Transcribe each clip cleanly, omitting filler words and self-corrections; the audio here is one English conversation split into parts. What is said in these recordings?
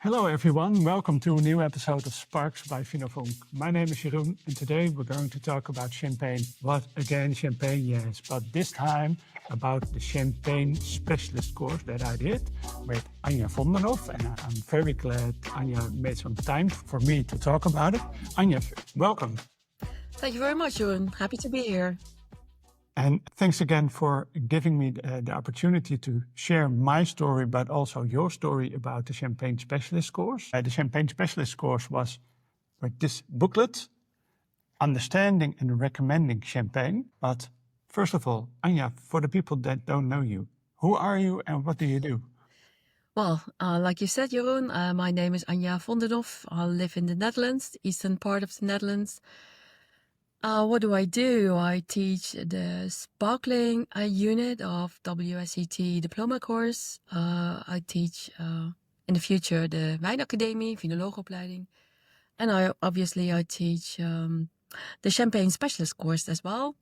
Hello everyone, welcome to a new episode of Sparks by VinoVonk. My name is Jeroen and today we're going to talk about champagne. What again, champagne, yes, but this time about the champagne specialist course that I did with Anja Vondenhoff, and I'm very glad Anja made some time for me to talk about it. Anja, welcome. Thank you very much, Jeroen. Happy to be here. And thanks again for giving me the opportunity to share my story, but also your story about the Champagne Specialist course. The Champagne Specialist course was with this booklet, Understanding and Recommending Champagne. But first of all, Anja, for the people that don't know you, who are you and what do you do? Well, like you said, Jeroen, my name is Anja Vondenhoff. I live in the Netherlands, the eastern part of the Netherlands. What do? I teach the sparkling unit of WSET diploma course. I teach in the future the Wijnacademie, Vinoloogopleiding. And I teach the Champagne Specialist course as well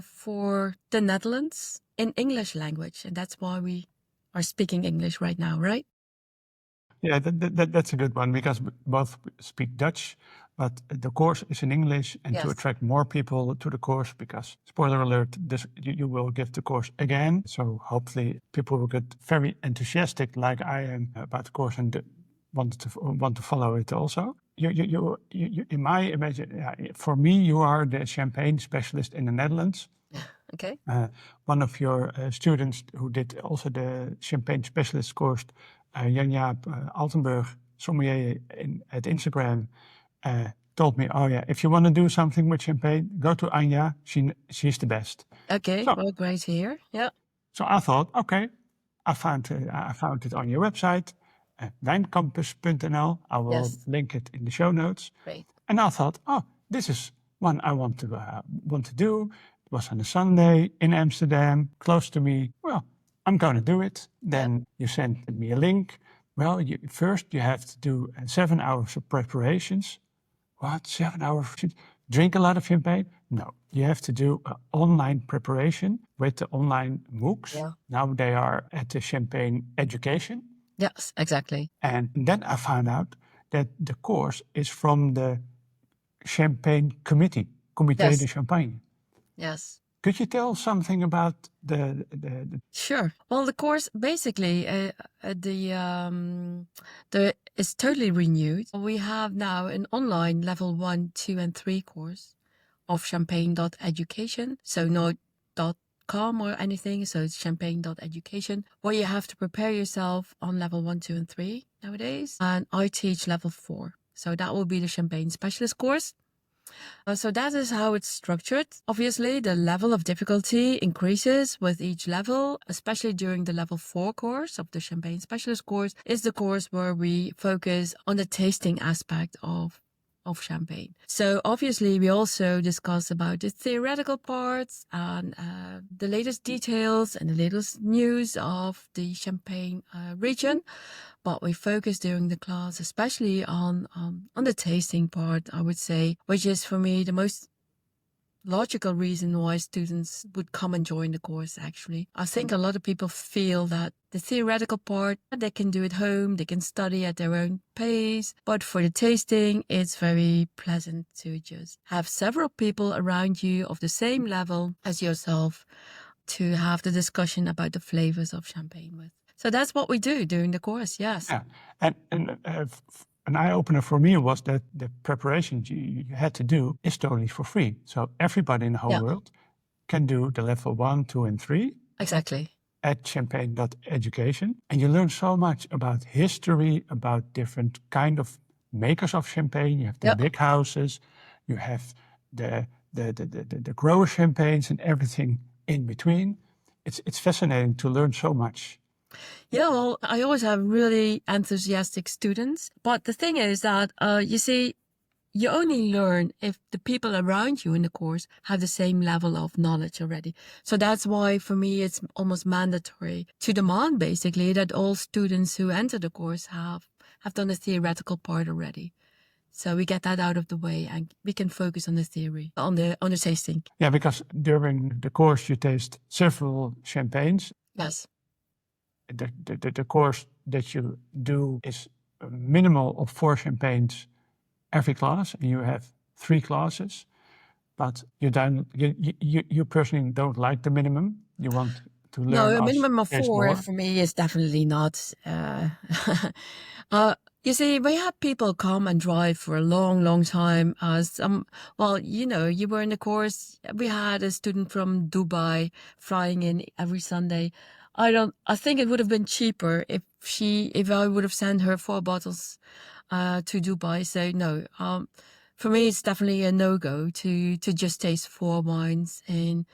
for the Netherlands in English language. And that's why we are speaking English right now, right? Yeah, that's a good one because both speak Dutch, but the course is in English, and to Yes. attract more people to the course, because spoiler alert, you will give the course again. So hopefully people will get very enthusiastic like I am about the course and want to follow it also. You in my imagine, for me, you are the champagne specialist in the Netherlands. Okay. One of your students who did also the champagne specialist course, Jan-Jaap Altenburg, sommelier at Instagram, told me, oh yeah, if you want to do something with champagne, go to Anja, she's the best. Okay, So, well, great to hear. Yeah. so I thought, okay, I found it on your website, wijncampus.nl. I will Yes. link it in the show notes. Great. And I thought, oh, this is one I want to do. It was on a Sunday in Amsterdam, close to me. Well, I'm going to do it. Then you sent me a link. Well, first you have to do 7 hours of preparations. What, 7 hours? Drink a lot of champagne? No, you have to do an online preparation with the online MOOCs. Yeah. Now they are at the Champagne Education. Yes, exactly. And then I found out that the course is from the Champagne Committee, Comité Yes. Champagne. Yes. Could you tell something about the Sure. Well, the course basically is totally renewed. We have now an online level 1, 2, and 3 course of champagne.education. So no .com or anything. So it's champagne.education, where you have to prepare yourself on level 1, 2, and 3 nowadays. And I teach level 4. So that will be the champagne specialist course. So that is how it's structured. Obviously, the level of difficulty increases with each level, especially during the level 4 course of the Champagne Specialist course, is the course where we focus on the tasting aspect of champagne. So obviously, we also discuss about the theoretical parts and the latest details and the latest news of the Champagne region. But we focus during the class, especially on the tasting part, I would say, which is for me the most logical reason why students would come and join the course, actually. I think a lot of people feel that the theoretical part, they can do at home, they can study at their own pace. But for the tasting, it's very pleasant to just have several people around you of the same level as yourself to have the discussion about the flavors of champagne with. So that's what we do during the course, yes. Yeah, and an eye-opener for me was that the preparation you had to do is totally for free. So everybody in the whole world can do the level 1, 2, and 3. Exactly. At champagne.education. And you learn so much about history, about different kind of makers of champagne. You have the big houses, you have the grower champagnes and everything in between. It's fascinating to learn so much. Yeah, well, I always have really enthusiastic students. But the thing is that, you see, you only learn if the people around you in the course have the same level of knowledge already. So that's why, for me, it's almost mandatory to demand, basically, that all students who enter the course have done the theoretical part already. So we get that out of the way and we can focus on the theory, on the tasting. Yeah, because during the course you taste several champagnes. Yes. The course that you do is minimal of 4 champagnes every class, and you have 3 classes. But you personally don't like the minimum. You want to No, learn a us minimum of taste 4 more. for me is definitely not. You see, we had people come and drive for a long, long time. Well, you were in the course. We had a student from Dubai flying in every Sunday. I think it would have been cheaper if I would have sent her 4 bottles to Dubai. So no, for me, it's definitely a no-go to just taste 4 wines in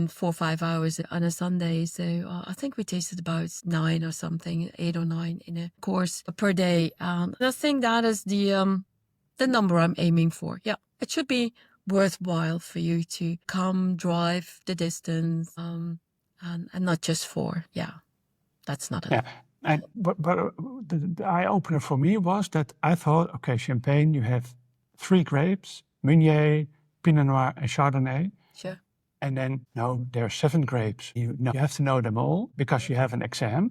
4 or 5 hours on a Sunday. So I think we tasted about 9 or something, 8 or 9 in a course per day. And I think that is the number I'm aiming for. Yeah, it should be worthwhile for you to come drive the distance and not just 4. Yeah, that's not enough. Yeah, and but the eye opener for me was that I thought, okay, Champagne, you have 3 grapes: Meunier, Pinot Noir, and Chardonnay. Sure. And then, no, there are 7 grapes. You have to know them all because you have an exam,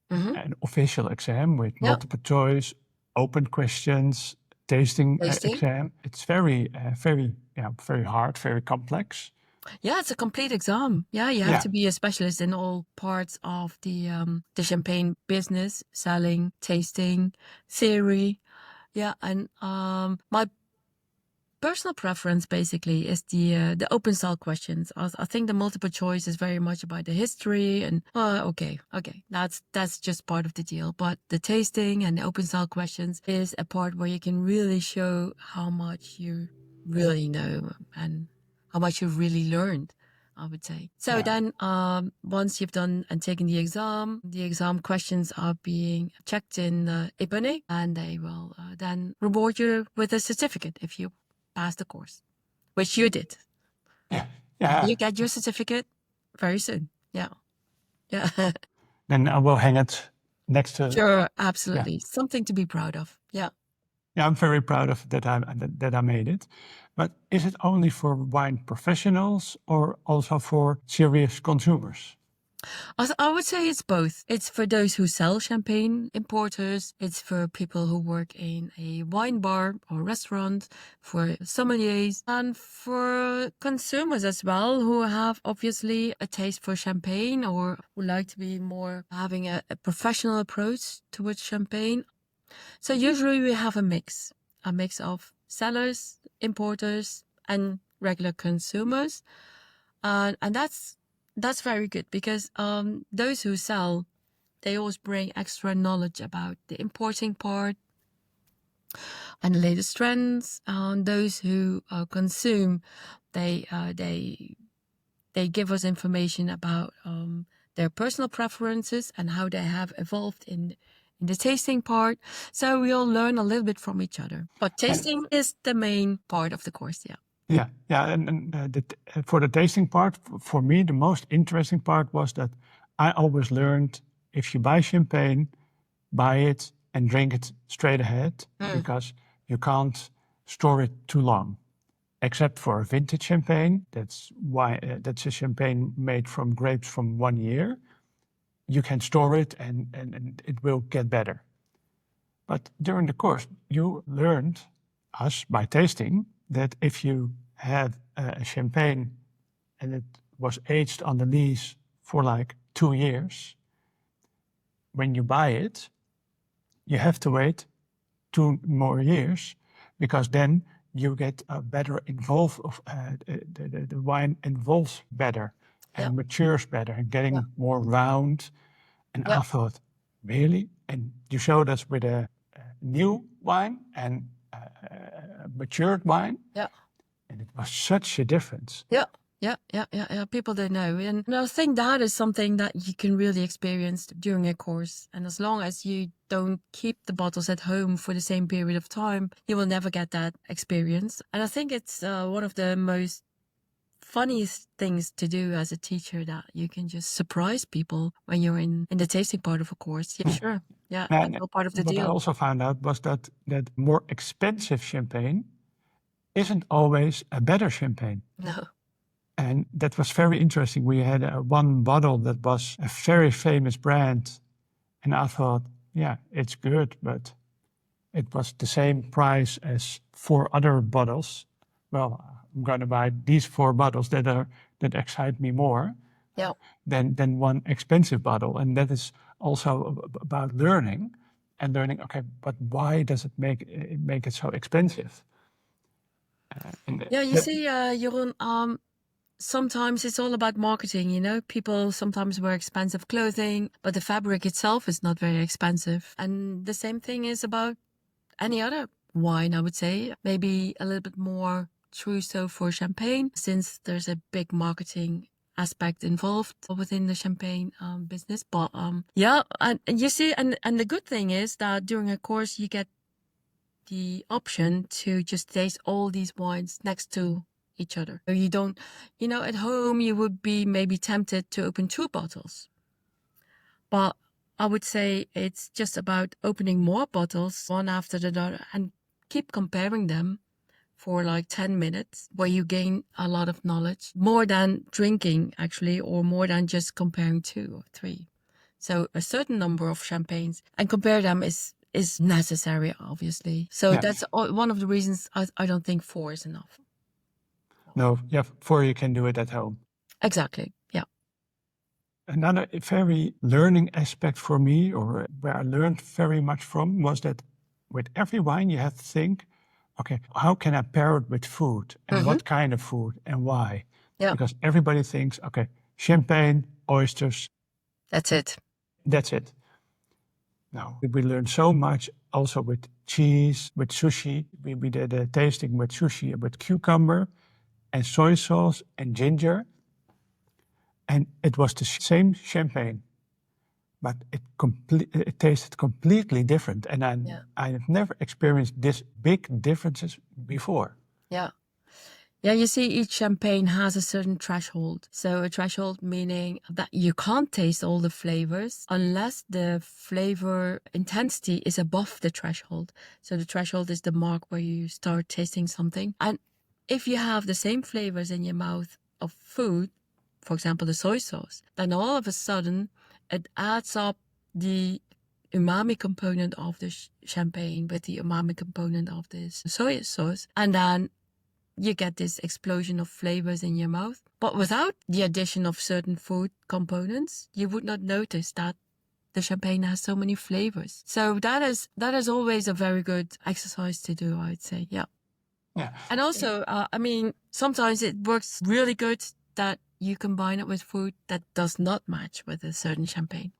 an official exam with multiple choice, open questions, tasting exam. It's very hard, very complex. Yeah, it's a complete exam. Yeah, you have to be a specialist in all parts of the champagne business, selling, tasting, theory. Yeah, and my personal preference basically is the open style questions. I think the multiple choice is very much about the history and okay, that's just part of the deal. But the tasting and the open style questions is a part where you can really show how much you really know and how much you've really learned, I would say. So then once you've done and taken the exam questions are being checked in Ebony, and they will then reward you with a certificate if you pass the course, which you did. Yeah. You get your certificate very soon. Yeah. Then I will hang it next to. Sure, absolutely. Something to be proud of. Yeah. Yeah, I'm very proud of that I made it. But is it only for wine professionals or also for serious consumers? I would say it's both. It's for those who sell champagne, importers. It's for people who work in a wine bar or restaurant, for sommeliers, and for consumers as well, who have obviously a taste for champagne or who like to be more having a professional approach towards champagne. So usually we have a mix of sellers, importers, and regular consumers, and that's very good because those who sell, they always bring extra knowledge about the importing part and the latest trends. Those who consume, they give us information about their personal preferences and how they have evolved in the tasting part. So we all learn a little bit from each other. But tasting is the main part of the course, yeah. Yeah. And for the tasting part, for me, the most interesting part was that I always learned if you buy champagne, buy it and drink it straight ahead because you can't store it too long. Except for a vintage champagne, that's a champagne made from grapes from 1 year. You can store it and it will get better. But during the course, you learned, us by tasting, that if you have a champagne and it was aged on the lees for like 2 years, when you buy it, you have to wait 2 more years because then you get a better the wine evolves better and matures better and getting more round. And I thought, really? And you showed us with a new wine and matured wine. Yeah. And it was such a difference. Yeah. People don't know. And I think that is something that you can really experience during a course. And as long as you don't keep the bottles at home for the same period of time, you will never get that experience. And I think it's one of the most funniest things to do as a teacher, that you can just surprise people when you're in the tasting part of a course. Yeah, sure. Yeah, that's all part of the deal. What I also found out was that more expensive champagne isn't always a better champagne. No. And that was very interesting. We had one bottle that was a very famous brand. And I thought, yeah, it's good, but it was the same price as 4 other bottles. Well, I'm going to buy these 4 bottles that excite me more Yeah. than one expensive bottle. And that is also about learning and learning, okay, but why does it make it so expensive? Yeah, you see, Jeroen, sometimes it's all about marketing, you know? People sometimes wear expensive clothing, but the fabric itself is not very expensive. And the same thing is about any other wine, I would say. Maybe a little bit more true so for champagne, since there's a big marketing aspect involved within the champagne business. But yeah, and you see, and the good thing is that during a course you get the option to just taste all these wines next to each other. So you don't, you know, at home you would be maybe tempted to open 2 bottles. But I would say it's just about opening more bottles, one after the other, and keep comparing them for like 10 minutes, where you gain a lot of knowledge, more than drinking actually, or more than just comparing 2 or 3. So a certain number of champagnes and compare them is necessary, obviously. So Yeah. that's one of the reasons I don't think 4 is enough. No, yeah, 4 you can do it at home. Exactly. Yeah. Another very learning aspect for me, or where I learned very much from, was that with every wine you have to think, okay, how can I pair it with food? And what kind of food and why? Yeah. Because everybody thinks, okay, champagne, oysters, That's it. that's it. No, we learned so much also with cheese, with sushi. We did a tasting with sushi with cucumber and soy sauce and ginger. And it was the same champagne, but it tasted completely different. And I have never experienced this big differences before. Yeah. Yeah, you see, each champagne has a certain threshold. So a threshold meaning that you can't taste all the flavors unless the flavor intensity is above the threshold. So the threshold is the mark where you start tasting something. And if you have the same flavors in your mouth of food, for example, the soy sauce, then all of a sudden it adds up the umami component of the champagne with the umami component of this soy sauce. And then you get this explosion of flavors in your mouth. But without the addition of certain food components, you would not notice that the champagne has so many flavors. So that is always a very good exercise to do, I'd say. Yeah. Yeah. And also, I mean, sometimes it works really good that you combine it with food that does not match with a certain champagne.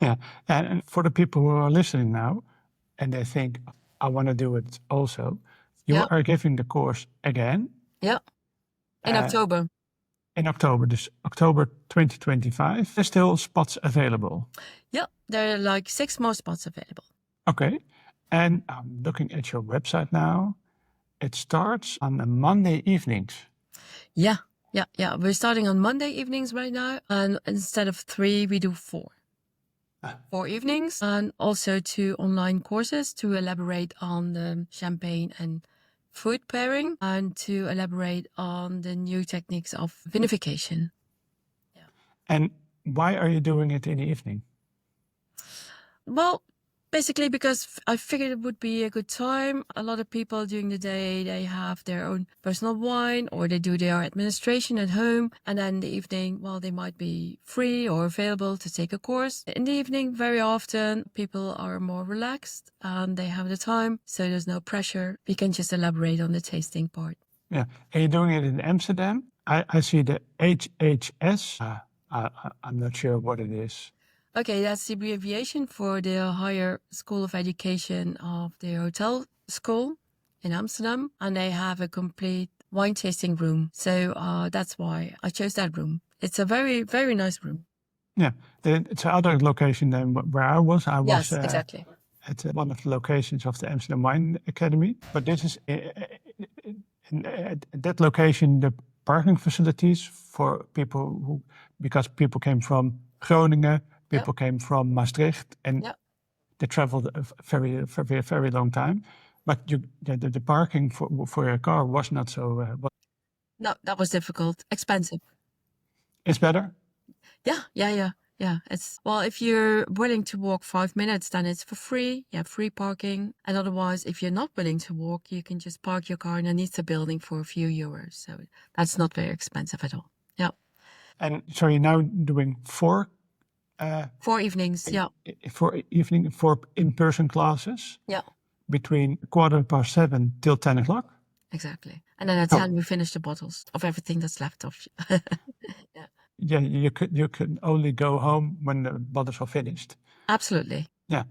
Yeah. And for the people who are listening now, and they think, I want to do it also, you are giving the course again. Yeah. In October. In October, this October 2025. There's still spots available. Yeah, there are like 6 more spots available. Okay. And I'm looking at your website now. It starts on the Monday evenings. Yeah. We're starting on Monday evenings right now. And instead of 3, we do 4. 4 evenings, and also 2 online courses to elaborate on the champagne and food pairing, and to elaborate on the new techniques of vinification. Yeah. And why are you doing it in the evening? Well, basically because I figured it would be a good time. A lot of people during the day, they have their own personal wine, or they do their administration at home. And then in the evening, well, they might be free or available to take a course. In the evening, very often, people are more relaxed and they have the time. So there's no pressure. We can just elaborate on the tasting part. Yeah. And you're doing it in Amsterdam. I see the HHS. I'm not sure what it is. Okay, that's the abbreviation for the Higher School of Education of the Hotel School in Amsterdam. And they have a complete wine tasting room. So that's why I chose that room. It's a very, very nice room. Yeah, it's another location than where I was. I was yes, exactly. At one of the locations of the Amsterdam Wine Academy. But this is, at that location, the parking facilities for people who, because people came from Groningen, people came from Maastricht, and they traveled a very long time. But the parking for your car was not so. No, that was difficult, expensive. It's better. Yeah. Yeah. If you're willing to walk 5 minutes, then it's for free. You have free parking. And otherwise, if you're not willing to walk, you can just park your car underneath the building for a few euros. So that's not very expensive at all. Yeah. And so you're now doing 4 4 evenings. Yeah. four in-person classes. Yeah. Between 7:15 till 10 o'clock. Exactly. And then at 10 we finish the bottles of everything that's left of. Yeah. Yeah, you could only go home when the bottles are finished. Absolutely. Yeah.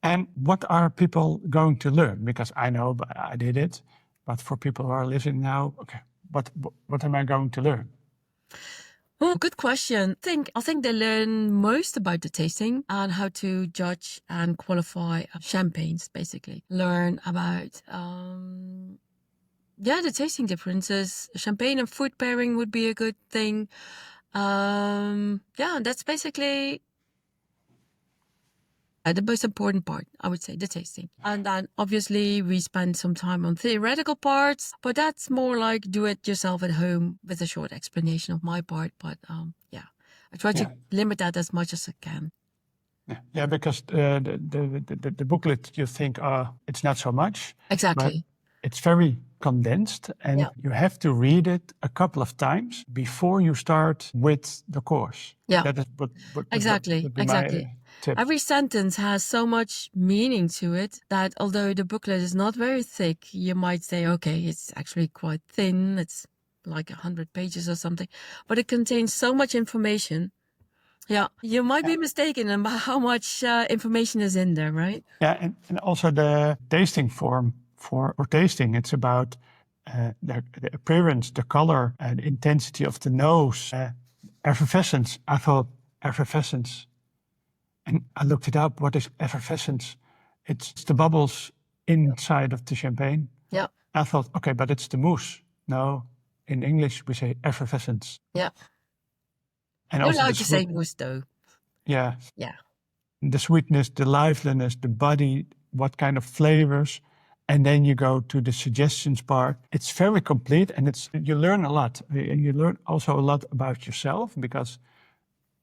And what are people going to learn? Because I know, but I did it. But for people who are listening now, okay, what am I going to learn? Well, good question. I think they learn most about the tasting and how to judge and qualify champagnes, basically. Learn about, the tasting differences. Champagne and food pairing would be a good thing. That's basically the most important part, I would say, the tasting. And then obviously we spend some time on theoretical parts, but that's more like do it yourself at home with a short explanation of my part. But I try to limit that as much as I can. Yeah, because the booklet, you think, it's not so much. Exactly. But it's very condensed, and you have to read it a couple of times before you start with the course. Yeah. That is Exactly. my tip. Every sentence has so much meaning to it that although the booklet is not very thick, you might say, okay, it's actually quite thin. It's like 100 pages or something, but it contains so much information. Yeah, you might be mistaken about how much information is in there, right? Yeah, and also the tasting form for tasting, it's about the appearance, the color, the intensity of the nose, effervescence. I thought effervescence. And I looked it up. What is effervescence? It's the bubbles inside of the champagne. Yeah. I thought, okay, but it's the mousse. No, in English we say effervescence. Yeah. And I also like to say mousse though. Yeah. Yeah. The sweetness, the liveliness, the body, what kind of flavors. And then you go to the suggestions part. It's very complete, and you learn a lot. You learn also a lot about yourself, because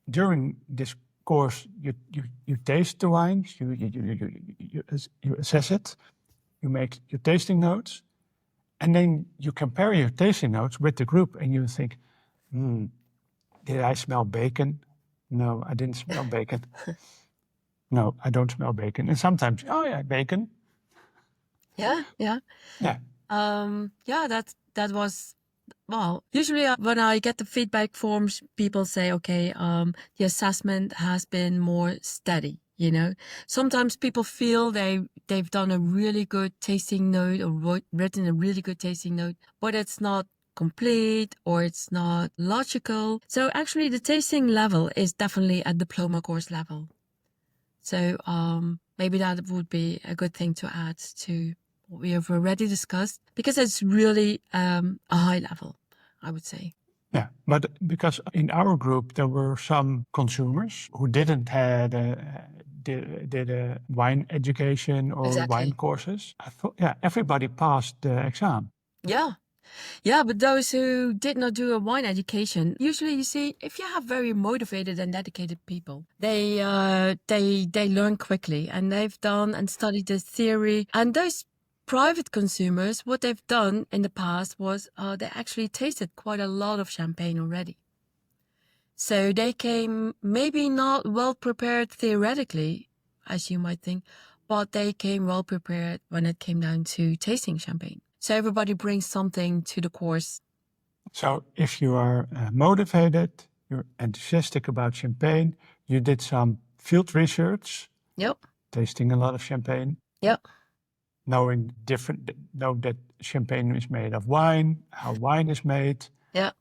during this course you taste the wines, you assess it, you make your tasting notes, and then you compare your tasting notes with the group, and you think, did I smell bacon? No, I didn't smell bacon. No, I don't smell bacon. And sometimes, oh yeah, bacon. Yeah. That was, well, usually when I get the feedback forms, people say, okay, the assessment has been more steady, you know. Sometimes people feel they've done a really good tasting note or written a really good tasting note, but it's not complete or it's not logical. So actually the tasting level is definitely a diploma course level. So maybe that would be a good thing to add to what we have already discussed, because it's really a high level, I would say. Yeah, but because in our group there were some consumers who didn't have did a wine education or wine courses. I thought, everybody passed the exam. Yeah, but those who did not do a wine education, usually you see, if you have very motivated and dedicated people, they learn quickly, and they've done and studied the theory. And those private consumers, what they've done in the past was they actually tasted quite a lot of champagne already. So they came maybe not well prepared theoretically, as you might think, but they came well prepared when it came down to tasting champagne. So everybody brings something to the course. So if you are motivated, you're enthusiastic about champagne, you did some field research. Yep. Tasting a lot of champagne. Yep. Know that champagne is made of wine, how wine is made. Yeah.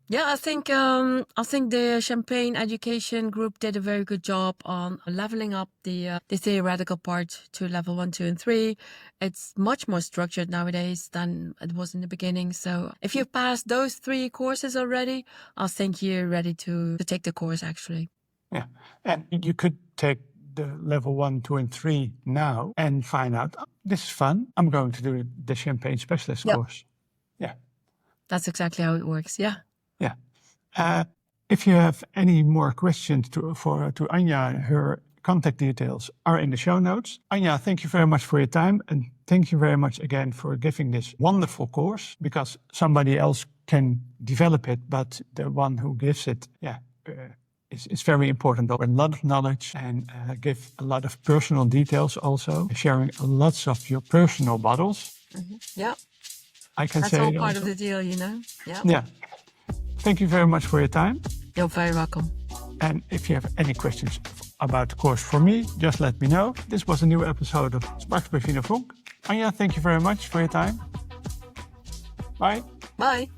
Yeah, I think the Champagne Education group did a very good job on leveling up the theoretical part to level 1, 2, and 3. It's much more structured nowadays than it was in the beginning. So if you've passed those 3 courses already, I think you're ready to take the course actually. Yeah, and you could take the level 1, 2, and 3 now and find out, this is fun. I'm going to do the Champagne Specialist course. Yeah. That's exactly how it works. Yeah. Yeah. If you have any more questions to Anja, her contact details are in the show notes. Anja, thank you very much for your time, and thank you very much again for giving this wonderful course, because somebody else can develop it, but the one who gives it, it's very important. A lot of knowledge and give a lot of personal details also, sharing lots of your personal bottles. Mm-hmm. Yeah. I can That's say all it part also. of the deal, you know? Yeah. Yeah. Thank you very much for your time. You're very welcome. And if you have any questions about the course for me, just let me know. This was a new episode of Sparks by VinoVonk. Anja, thank you very much for your time. Bye. Bye.